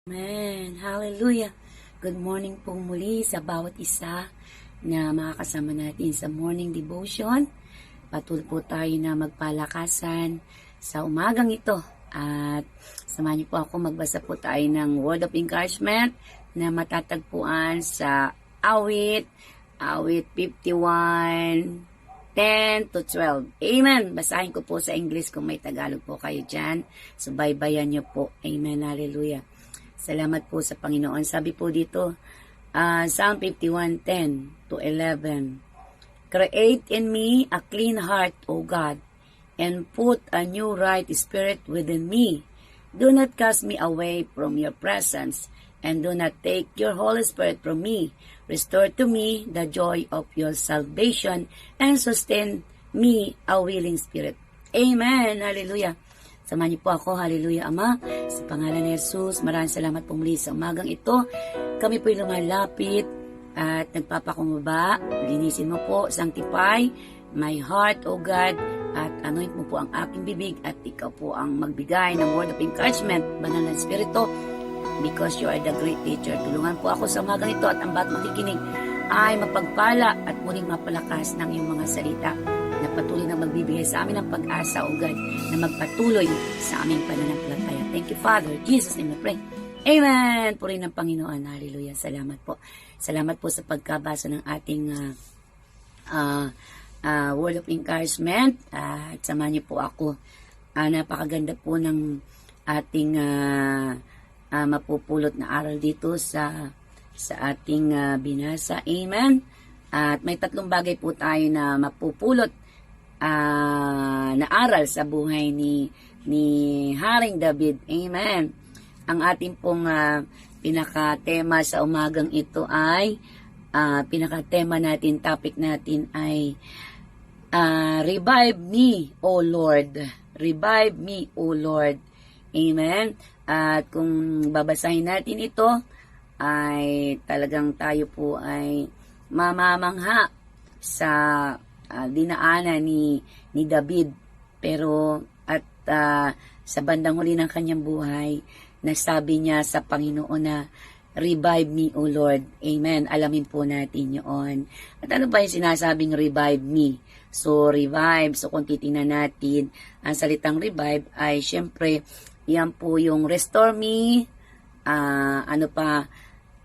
Amen. Hallelujah. Good morning po muli sa bawat isa na makakasama natin sa morning devotion. Patuloy po tayo na magpalakasan sa umagang ito. At samahan niyo po ako, magbasa po tayo ng word of encouragement na matatagpuan sa awit 51, 10 to 12. Amen. Basahin ko po sa English kung may Tagalog po kayo dyan. Subaybayan niyo po. Amen. Hallelujah. Salamat po sa Panginoon. Sabi po dito, Psalm 51:10 to 11. Create in me a clean heart, O God, and put a new right spirit within me. Do not cast me away from your presence, and do not take your Holy Spirit from me. Restore to me the joy of your salvation, and sustain me a willing spirit. Amen. Hallelujah. Samahan niyo po ako, hallelujah, Ama. Sa pangalan ni Jesus, maraming salamat po muli sa umagang ito. Kami po'y lumalapit at nagpapakumbaba. Linisin mo po, sanctify my heart, O God, at anoint mo po ang aking bibig at ikaw po ang magbigay ng word of encouragement, banal na Espiritu, because you are the great teacher. Tulungan po ako sa umagang ito at ang bawat makikinig ay mapagpala at muling mapalakas ng iyong mga salita na patuloy na magbibigay sa amin ng pag-asa, O God, na magpatuloy sa aming pananampalataya. Thank you, Father. Jesus' name we pray. Amen. Purihin ng Panginoon. Hallelujah. Salamat po. Salamat po sa pagkabasa ng ating word of encouragement. At samahan niyo po ako. Napakaganda po ng ating mapupulot na aral dito sa ating binasa. Amen. At may tatlong bagay po tayo na mapupulot na aral sa buhay ni Haring David. Amen. Ang ating pong pinaka-tema sa umagang ito ay pinaka-tema natin, topic natin ay Revive me, O Lord. Revive me, O Lord. Amen. At kung babasahin natin ito, ay talagang tayo po ay mamamangha sa dinaanan ni David. Pero at sa bandang huli ng kanyang buhay, nasabi niya sa Panginoon na, revive me, O Lord. Amen. Alamin po natin yun. At ano ba yung sinasabing revive me? So, revive. So, kung titingnan natin, ang salitang revive ay syempre, yan po yung restore me,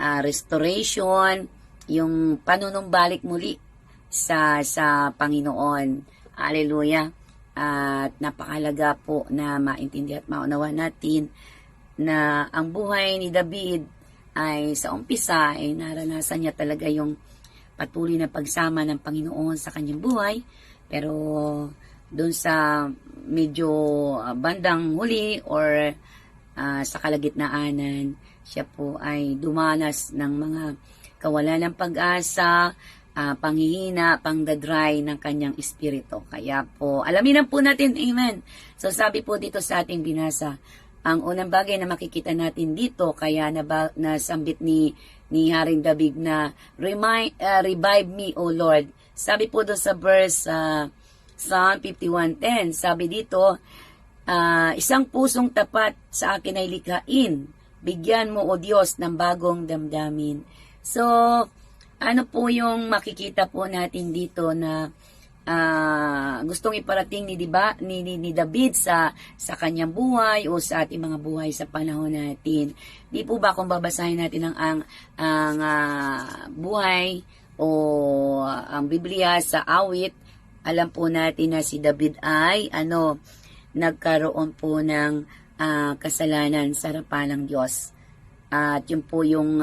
restoration, yung panunumbalik muli sa Panginoon. Hallelujah. At napakahalaga po na maintindihan at maunawa natin na ang buhay ni David ay sa umpisa ay naranasan niya talaga yung patuloy na pagsama ng Panginoon sa kanyang buhay. Pero doon sa medyo bandang huli or sa kalagitnaanan, siya po ay dumanas ng mga kawalan ng pag-asa, panghihina, pangdadry ng kanyang espiritu. Kaya po, alamin po natin, amen. So sabi po dito sa ating binasa, ang unang bagay na makikita natin dito, kaya nasambit ni Haring David na, revive me, O Lord. Sabi po doon sa verse Psalm 51:10, sabi dito, isang pusong tapat sa akin ay likhain. Bigyan mo, O Diyos, ng bagong damdamin. So, ano po yung makikita po natin dito na gustong iparating ni David sa kanyang buhay o sa ating mga buhay sa panahon natin. Di po ba kung babasahin natin ang buhay o ang Biblia sa awit, alam po natin na si David ay nagkaroon po ng kasalanan sa harapan ng Diyos. At yun po yung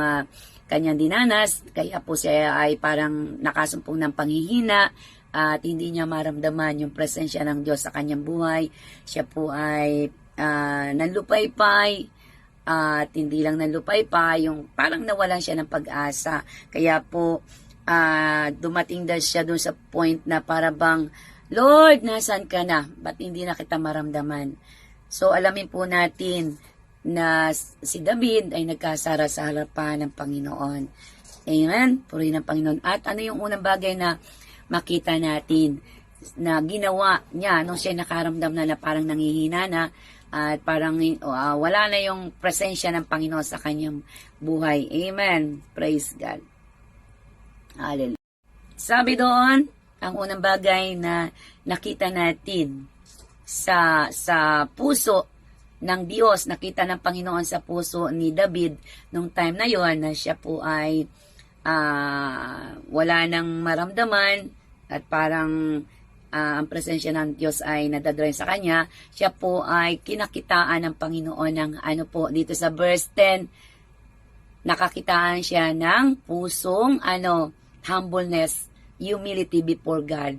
kanyang dinanas, kaya po siya ay parang nakasumpong ng panghihina at hindi niya maramdaman yung presensya ng Diyos sa kanyang buhay. Siya po ay nanlupaypay at hindi lang nanlupaypay, yung parang nawalan siya ng pag-asa. Kaya po dumating daw siya doon sa point na para bang, Lord, nasaan ka na? Ba't hindi na kita maramdaman? So alamin po natin na si David ay nagkasara sa harapan ng Panginoon. Amen? Purihin ng Panginoon. At ano yung unang bagay na makita natin? na ginawa niya nung siya nakaramdam na parang nanghihina na at parang wala na yung presensya ng Panginoon sa kanyang buhay. Amen. Praise God. Hallelujah. Sabi doon, ang unang bagay na nakita natin sa puso ng Diyos, nakita ng Panginoon sa puso ni David nung time na yon na siya po ay wala nang maramdaman at parang ang presensya ng Diyos ay nadadrive sa kanya, siya po ay kinakitaan ng Panginoon ng dito sa verse 10, nakakitaan siya ng pusong humbleness, humility before God.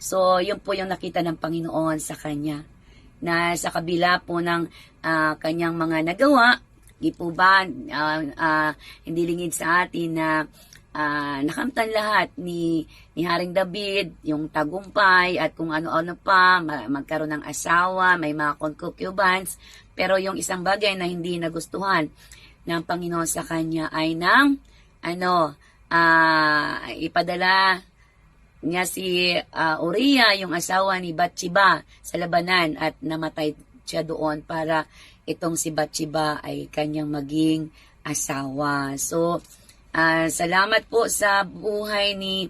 So, yun po yung nakita ng Panginoon sa kanya. Na sa kabila po ng kanyang mga nagawa, di po ba, hindi lingid sa atin na nakamtan lahat ni Haring David, yung tagumpay at kung ano-ano pa, magkaroon ng asawa, may mga concubines. Pero yung isang bagay na hindi nagustuhan ng Panginoon sa kanya ay ipadala niya si Uriah, yung asawa ni Bathsheba, sa labanan at namatay siya doon para itong si Bathsheba ay kanyang maging asawa. So, salamat po sa buhay ni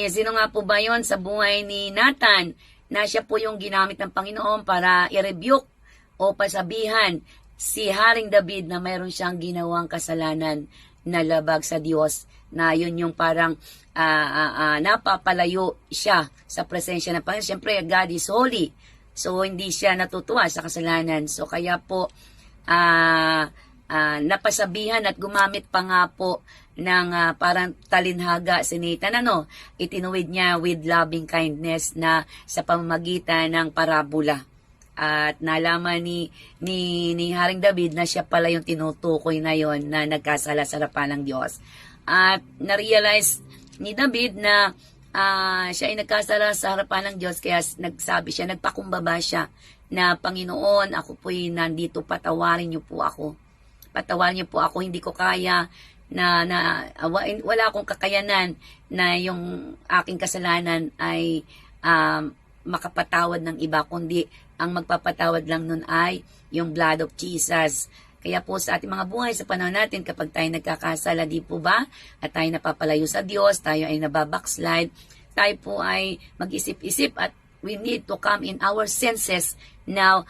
sino nga po ba yon, sa buhay ni Nathan, na siya po yung ginamit ng Panginoon para i-rebuke o pasabihan si Haring David na mayroon siyang ginawang kasalanan na labag sa Diyos, na yun yung parang napapalayo siya sa presensya ng Panginoon. Siyempre, God is holy. So, hindi siya natutuwa sa kasalanan. So, kaya po, napasabihan at gumamit pa nga po ng parang talinhaga si Nathan. Itinuwid niya with loving kindness na sa pamamagitan ng parabola. At nalaman ni Haring David na siya pala yung tinutukoy na yon na nagkasala sa harapan ng Diyos. At na-realize ni David na siya ay nagkasala sa harapan ng Diyos, kaya nagsabi siya, nagpakumbaba siya na, Panginoon, ako po'y nandito, patawarin niyo po ako. Patawarin niyo po ako, hindi ko kaya wala akong kakayanan na yung aking kasalanan ay makapatawad ng iba, kundi ang magpapatawad lang nun ay yung blood of Jesus. Kaya po sa ating mga buhay sa panahon natin, kapag tayo nagkakasala, di po ba? At tayo napapalayo sa Diyos, tayo ay nababackslide, tayo po ay mag-isip-isip at we need to come in our senses. Now,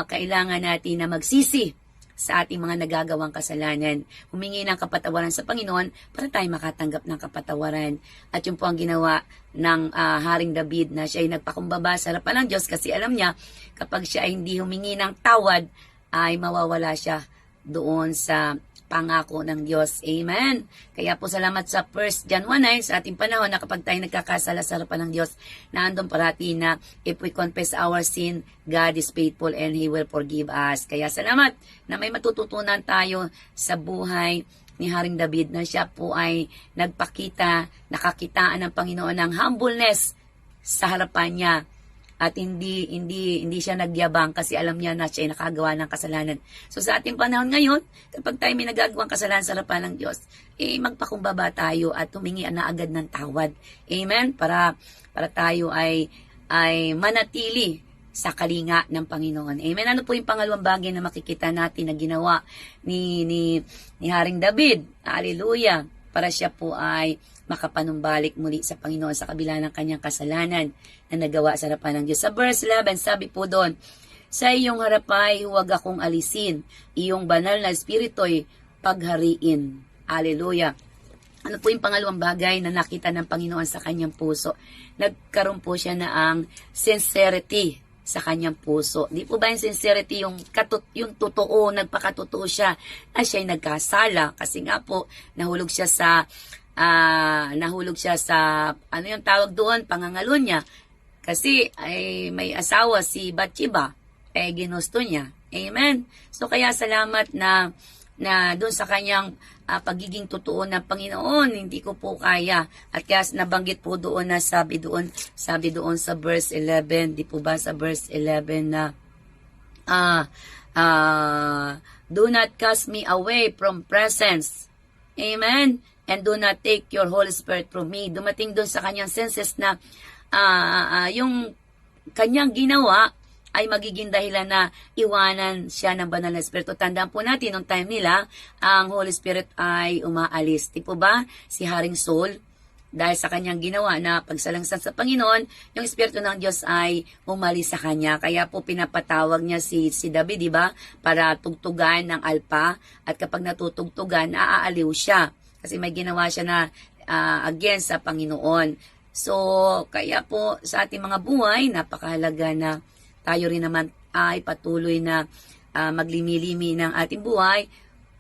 kailangan natin na magsisi sa ating mga nagagawang kasalanan. Humingi ng kapatawaran sa Panginoon para tayo makatanggap ng kapatawaran. At yun po ang ginawa ng Haring David, na siya ay nagpakumbaba sa harapan ng Diyos kasi alam niya kapag siya ay hindi humingi ng tawad ay mawawala siya doon sa pangako ng Diyos. Amen. Kaya po salamat sa 1 John 1:9 sa ating panahon na kapag tayo nagkakasala sa harapan ng Diyos, naandun parati na if we confess our sin, God is faithful and He will forgive us. Kaya salamat na may matututunan tayo sa buhay ni Haring David, na siya po ay nagpakita, nakakitaan ng Panginoon ng humbleness sa harapan niya. At hindi siya nagyabang kasi alam niya na siya ay nakagawa ng kasalanan. So sa ating panahon ngayon, kapag tayo may nagagawang kasalanan sa harapan ng Diyos, magpakumbaba tayo at humingi na agad ng tawad. Amen? Para tayo ay manatili sa kalinga ng Panginoon. Amen? Ano po yung pangalawang bagay na makikita natin na ginawa ni Haring David? Hallelujah! Para siya po ay makapanumbalik muli sa Panginoon sa kabila ng kanyang kasalanan na nagawa sa harapan ng Diyos. Sa verse 11, sabi po doon, sa iyong harapay huwag akong alisin, iyong banal na espiritu'y paghariin. Hallelujah. Ano po yung pangalawang bagay na nakita ng Panginoon sa kanyang puso? Nagkaroon po siya na ang sincerity sa kanyang puso. Di po ba yung sincerity, yung totoo, nagpakatotoo siya na siya'y nagkasala kasi nga po nahulog siya sa ano yung tawag doon, pangangalo niya. Kasi ay may asawa si Bathsheba, ginusto niya. Amen. So kaya salamat na doon sa kanyang pagiging totoo ng Panginoon, hindi ko po kaya. At kaya nabanggit po doon na sabi doon sa verse 11, di po ba sa verse 11 na do not cast me away from presence. Amen. And do not take your Holy Spirit from me. Dumating doon sa kanyang senses na yung kanyang ginawa ay magiging dahilan na iwanan siya ng banal na Espiritu. Tandaan po natin, nung time nila, ang Holy Spirit ay umaalis. Di po ba? Si Haring Saul, dahil sa kanyang ginawa na pagsalangsan sa Panginoon, yung Espiritu ng Diyos ay umalis sa kanya. Kaya po pinapatawag niya si David, di ba? Para tugtugan ng alpa. At kapag natutugtugan, naaaliw siya. Kasi may ginawa siya na against sa Panginoon. So, kaya po sa ating mga buhay, napakahalaga na tayo rin naman ay patuloy na maglimi-limi ng ating buhay,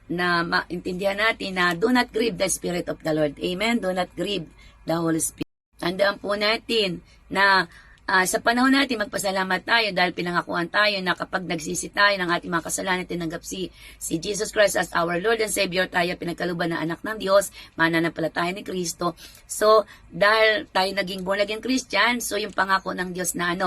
na maintindihan natin na do not grieve the Spirit of the Lord. Amen? Do not grieve the Holy Spirit. Tandaan po natin na sa panahon natin, magpasalamat tayo dahil pinangakuan tayo na kapag nagsisi tayo ng ating mga kasalanan, tinanggap si Jesus Christ as our Lord and Savior, tayo pinagkaluban na anak ng Diyos, mananampalataya ni Kristo. So, dahil tayo naging born again Christian, so yung pangako ng Diyos na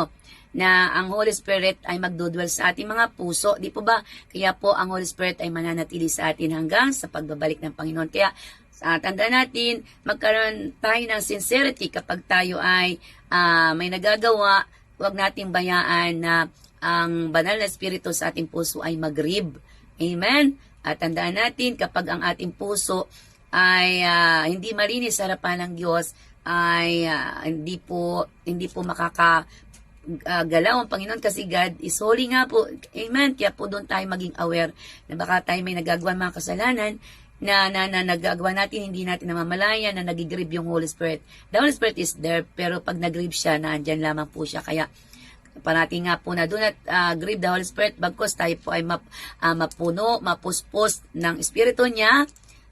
na ang Holy Spirit ay magdudwell sa ating mga puso, di po ba? Kaya po ang Holy Spirit ay mananatili sa atin hanggang sa pagbabalik ng Panginoon. Kaya tandaan natin, magkaroon tayo ng sincerity kapag tayo ay may nagagawa. Huwag nating bayaan na ang banal na Espiritu sa ating puso ay mag-grieve. Amen? At tandaan natin, kapag ang ating puso ay hindi malinis sa harapan ng Diyos, ay hindi po galaw ang Panginoon, kasi God is holy nga po. Amen? Kaya po doon tayo maging aware na baka tayo may nagagawa mga kasalanan na nagagawa natin, hindi natin namamalayan na nagigrieve yung Holy Spirit. The Holy Spirit is there, pero pag nagrieve siya, naandyan lamang po siya. Kaya parating nga po na do not grieve the Holy Spirit, bagkos tayo po ay mapuno, mapuspos ng Espiritu niya,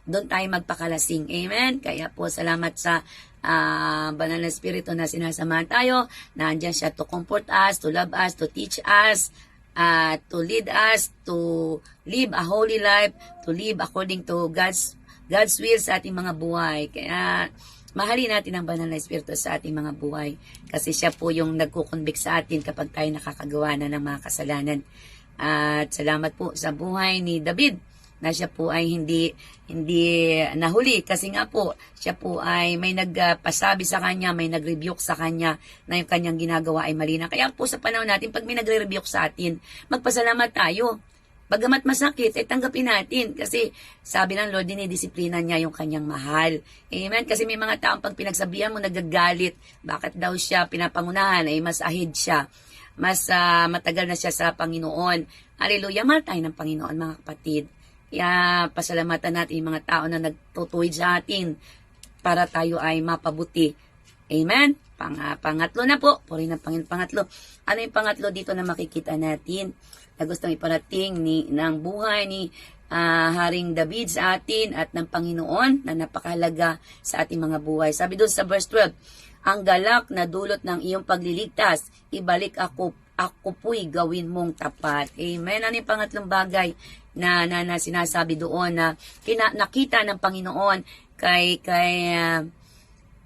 doon tayo magpakalasing. Amen? Kaya po salamat sa banal na Espiritu na sinasamahan tayo. Nandiyan siya to comfort us, to love us, to teach us, to lead us, to live a holy life, to live according to God's will sa ating mga buhay. Kaya mahalin natin ang banal na Espiritu sa ating mga buhay. Kasi siya po yung nagkukonvict sa atin kapag tayo nakakagawa na ng mga kasalanan. At salamat po sa buhay ni David, na siya po ay hindi nahuli, kasi nga po siya po ay may nagpasabi sa kanya, may nag-rebuke sa kanya na yung kanyang ginagawa ay mali na. Kaya po sa panahon natin, pag may nagre-rebuke sa atin, magpasalamat tayo. Bagamat masakit, ay tanggapin natin, kasi sabi ng Lord, dinidisiplina niya yung kanyang mahal. Amen? Kasi may mga taong pag pinagsabihan mo, nagagalit, bakit daw siya pinapangunahan, ay mas ahid siya, mas matagal na siya sa Panginoon. Hallelujah, mahal tayo ng Panginoon, mga kapatid. Kaya pasalamatan natin yung mga tao na nagtutuwid sa atin para tayo ay mapabuti. Amen? Pangatlo na po. Puri ng Panginoon. Pangatlo. Ano yung pangatlo dito na makikita natin na gustong iparating ng buhay ni Haring David sa atin at ng Panginoon na napakahalaga sa ating mga buhay. Sabi doon sa verse 12, ang galak na dulot ng iyong pagliligtas, ibalik ako po'y gawin mong tapat. Amen? Ano yung pangatlong bagay na sinasabi doon na nakita ng Panginoon kay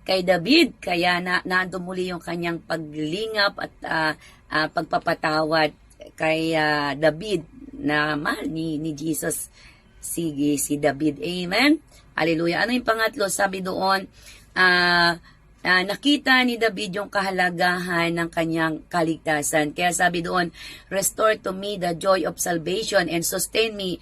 David, kaya naandun muli yung kanyang paglingap at pagpapatawad kay David na mahal ni Jesus si David. Amen? Hallelujah. Ano yung pangatlo? Sabi doon, nakita ni David yung kahalagahan ng kanyang kaligtasan. Kaya sabi doon, restore to me the joy of salvation and sustain me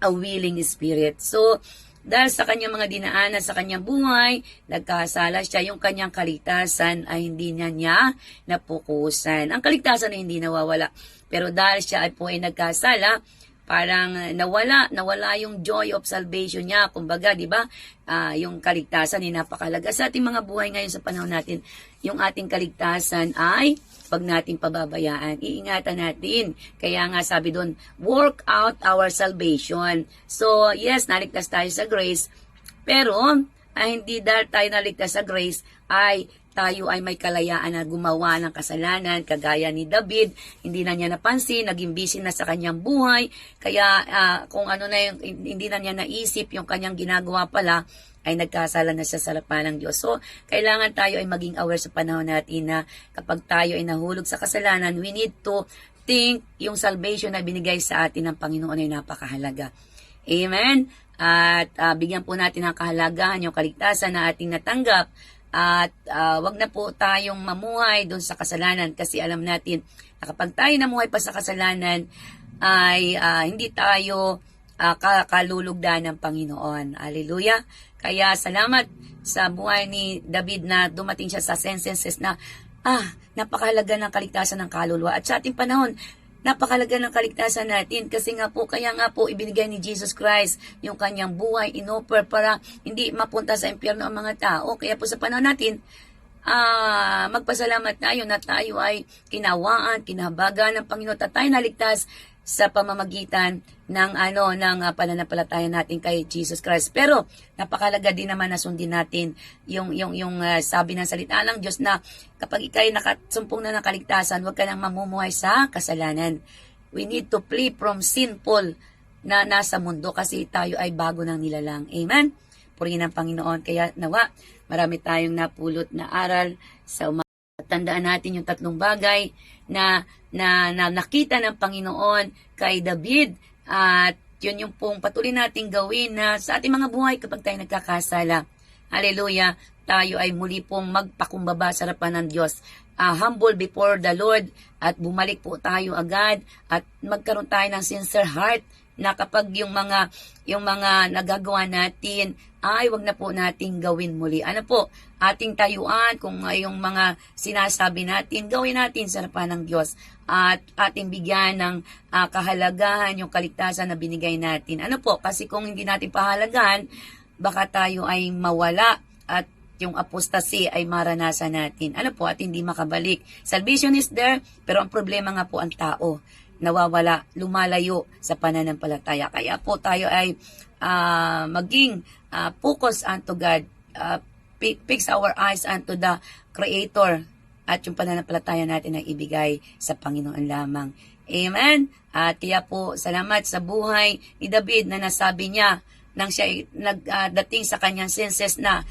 a willing spirit. So, dahil sa kanyang mga dinaanan sa kanyang buhay, nagkasala siya, yung kanyang kaligtasan ay hindi niya napukusan. Ang kaligtasan ay hindi nawawala. Pero dahil siya ay po ay nagkasala, parang nawala yung joy of salvation niya. Kumbaga, di ba, yung kaligtasan ay napakalaga sa ating mga buhay ngayon sa panahon natin. Yung ating kaligtasan ay wag nating pababayaan. Iingatan natin. Kaya nga sabi doon, work out our salvation. So, yes, naligtas tayo sa grace. Pero, hindi dahil tayo naligtas sa grace, ay tayo ay may kalayaan na gumawa ng kasalanan, kagaya ni David, hindi na niya napansin, naging busy na sa kanyang buhay, kaya kung ano na yung, hindi na niya naisip yung kanyang ginagawa pala, ay nagkasala na siya sa harapan ng Diyos. So, kailangan tayo ay maging aware sa panahon natin na kapag tayo ay nahulog sa kasalanan, we need to think yung salvation na binigay sa atin ng Panginoon ay napakahalaga. Amen? At bigyan po natin ng kahalagahan yung kaligtasan na ating natanggap At wag na po tayong mamuhay doon sa kasalanan kasi alam natin na kapag tayo namuhay pa sa kasalanan ay hindi tayo kalulugdan ng Panginoon. Hallelujah. Kaya salamat sa buhay ni David na dumating siya sa senses na napakahalaga ng kaligtasan ng kaluluwa. At sa ating panahon, napakahalaga ng kaligtasan natin kasi kaya nga po ibinigay ni Jesus Christ yung kanyang buhay, inoffer para hindi mapunta sa impyerno ang mga tao. Kaya po sa panahon natin, magpasalamat tayo na tayo ay kinawaan, kinahabagan ng Panginoon at tayo naligtas sa pamamagitan ng pananampalataya natin kay Jesus Christ. Pero napakahalaga din naman na sundin natin yung sabi ng salita ng Diyos na kapag ikay nakasumpong na ng kaligtasan, huwag ka nang mamumuhay sa kasalanan. We need to flee from sinful na nasa mundo kasi tayo ay bago ng nilalang. Amen? Purihin ang Panginoon. Kaya nawa, marami tayong napulot na aral sa tandaan natin yung tatlong bagay na nakita ng Panginoon kay David at yun yung pong patuloy nating gawin na sa ating mga buhay kapag tayo nagkakasala. Hallelujah! Tayo ay muli pong magpakumbaba sa harapan ng Diyos. Humble before the Lord at bumalik po tayo agad at magkaroon tayo ng sincere heart na kapag yung mga nagagawa natin ay wag na po nating gawin muli. Ano po? Ating tayuan kung yung mga sinasabi natin, gawin natin sa harapan ng Diyos at ating bigyan ng kahalagahan yung kaligtasan na binigay natin. Ano po? Kasi kung hindi natin pahalagahan, baka tayo ay mawala at yung apostasy ay maranasan natin. Ano po? At hindi makabalik. Salvation is there, pero ang problema nga po ang tao. Nawawala, lumalayo sa pananampalataya. Kaya po tayo ay maging focus unto God, fix our eyes unto the Creator at yung pananampalataya natin ay ibigay sa Panginoon lamang. Amen? At kaya po salamat sa buhay ni David na nasabi niya nang siya nagdating sa kanyang senses na,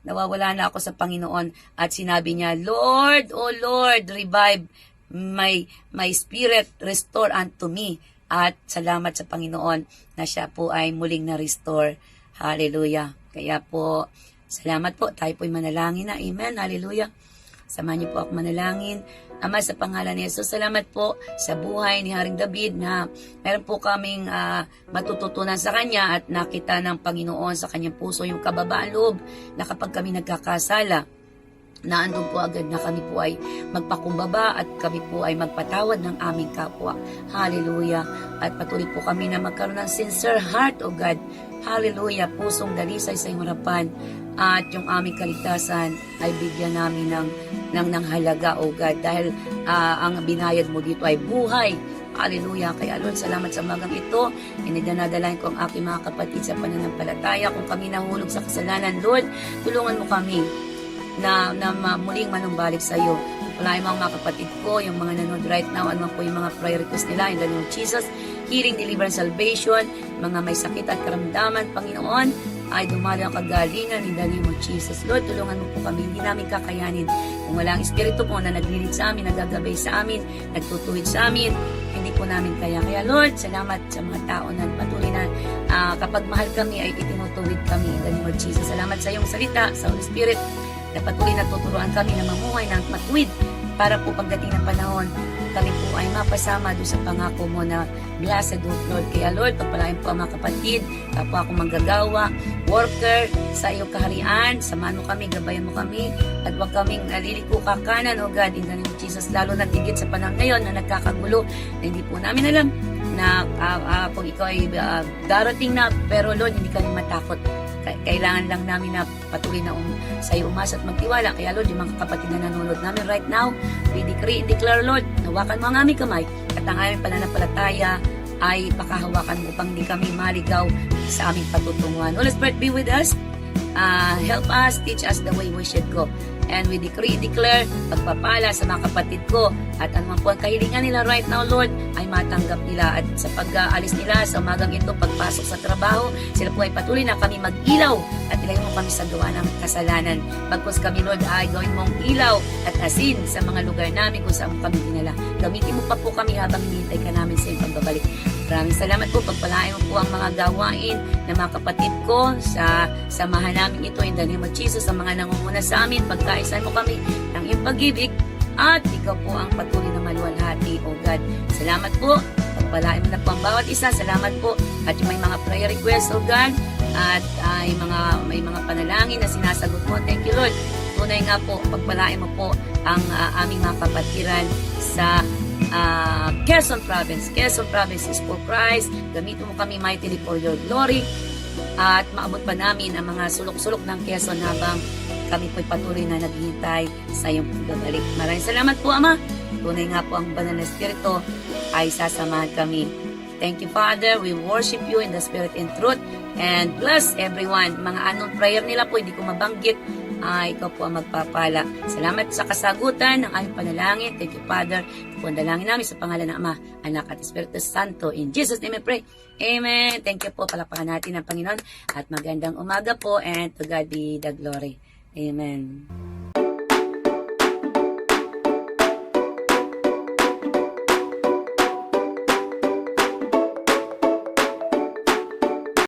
nawawala na ako sa Panginoon at sinabi niya, Lord, O Lord, revive my spirit, restore unto me. At salamat sa Panginoon na siya po ay muling na-restore. Hallelujah. Kaya po, salamat po. Tayo po'y manalangin na. Amen. Hallelujah. Samahan niyo po ako manalangin. Ama, sa pangalan ni Jesus, salamat po sa buhay ni Haring David na meron po kaming matututunan sa kanya at nakita ng Panginoon sa kanyang puso yung kababaan loob na kapag kami nagkakasala, na andun po agad na kami po ay magpakumbaba at kami po ay magpatawad ng aming kapwa. Hallelujah. At patuloy po kami na magkaroon ng sincere heart, O God. Hallelujah. Pusong dalisay sa iyong harapan. At yung aming kaligtasan ay bigyan namin ng halaga, O God. Dahil ang binayad mo dito ay buhay. Hallelujah. Kaya Lord, salamat sa magang ito. Inidinadalahin ko ang aking mga kapatid sa pananampalataya. Kung kami nahulog sa kasalanan, Lord, tulungan mo kami na muling manumbalik sa iyo. Wala yung mga kapatid ko, yung mga nanonood right now, ano po yung mga prayer request nila in the name of Jesus, healing, deliverance, salvation, mga may sakit at karamdaman, Panginoon, ay dumalo ang kagalingan in the name of Jesus. Lord, tulungan mo po kami, hindi namin kakayanin. Kung wala ang Espiritu mo na naglilit sa amin, nagagabay sa amin, nagtutuwid sa amin, hindi po namin kaya. Kaya Lord, salamat sa mga tao na patuloy na kapag mahal kami ay itinutuwid kami in the name of Jesus. Salamat sa iyong salita, sa Holy Spirit, na patuloy na tuturuan kami na mamuhay ng matuwid para po pagdating ng panahon, kami po ay mapasama doon sa pangako mo na blessed Lord. Kaya Lord, pagpalain po ang mga kapatid, kapwa akong manggagawa, worker, sa iyong kaharian, samahan mo kami, gabayan mo kami, at huwag kaming naliliko kakanan, O God, in the name of Jesus, lalo na tigit sa panahon ngayon na nagkakagulo, na hindi po namin alam na kung ikaw ay darating na, pero Lord, hindi kami matakot. Kailangan lang namin na patuloy na sa iyo umasa at magtiwala. Kaya Lord, yung mga kapatid na nanonood namin right now, we decree and declare, Lord, hawakan mo ang aming kamay at ang aming pananampalataya ay pakahawakan mo upang di kami maligaw sa aming patutunguhan. Holy Spirit, be with us. Help us, teach us the way we should go. And we decree, declare, pagpapala sa mga kapatid ko. At anuman po ang kahilingan nila right now, Lord, ay matanggap nila. At sa pag-aalis nila sa umagang ito, pagpasok sa trabaho, sila po ay patuloy na kami mag-ilaw at ilayo mo kami sa gawa ng kasalanan. Pagkos kami, Lord, ay gawin mong ilaw at asin sa mga lugar namin kung saan mo kami dinala. Gamitin mo pa po kami habang hinihintay ka namin sa iyong pagbabalik. Maraming salamat po. Pagpalain mo po ang mga gawain ng mga kapatid ko sa samahan namin ito in the name of Jesus. Sa mga nangunguna sa amin, pagkaisan mo kami ng iyong pag-ibig at ikaw po ang patuloy na maluwalhati, O God. Salamat po. Pagpalain mo na po ang bawat isa. Salamat po. At yung may mga prayer requests, O God, at may mga panalangin na sinasagot mo. Thank you, Lord. Tunay nga po, pagpalain mo po ang aming mga kapatiran sa Quezon Province. Quezon Province is for Christ. Gamitin mo kami mightily for your glory. At maabot pa namin ang mga sulok-sulok ng Quezon habang kami po'y patuloy na naghihintay sa iyong pagbabalik. Maraming salamat po, Ama. Tunay nga po ang banal na Espiritu ay sasamahan kami. Thank you, Father. We worship you in the Spirit and truth. And bless everyone. Mga anong prayer nila po, hindi ko mabanggit. Ikaw po ang magpapala. Salamat sa kasagutan ng aming panalangin. Thank you, Father. Ito po ang dalangin namin sa pangalan ng Ama, Anak at Espiritu Santo. In Jesus' name I pray. Amen. Thank you po. Palakpakan natin ang Panginoon. At magandang umaga po. And to God be the glory. Amen.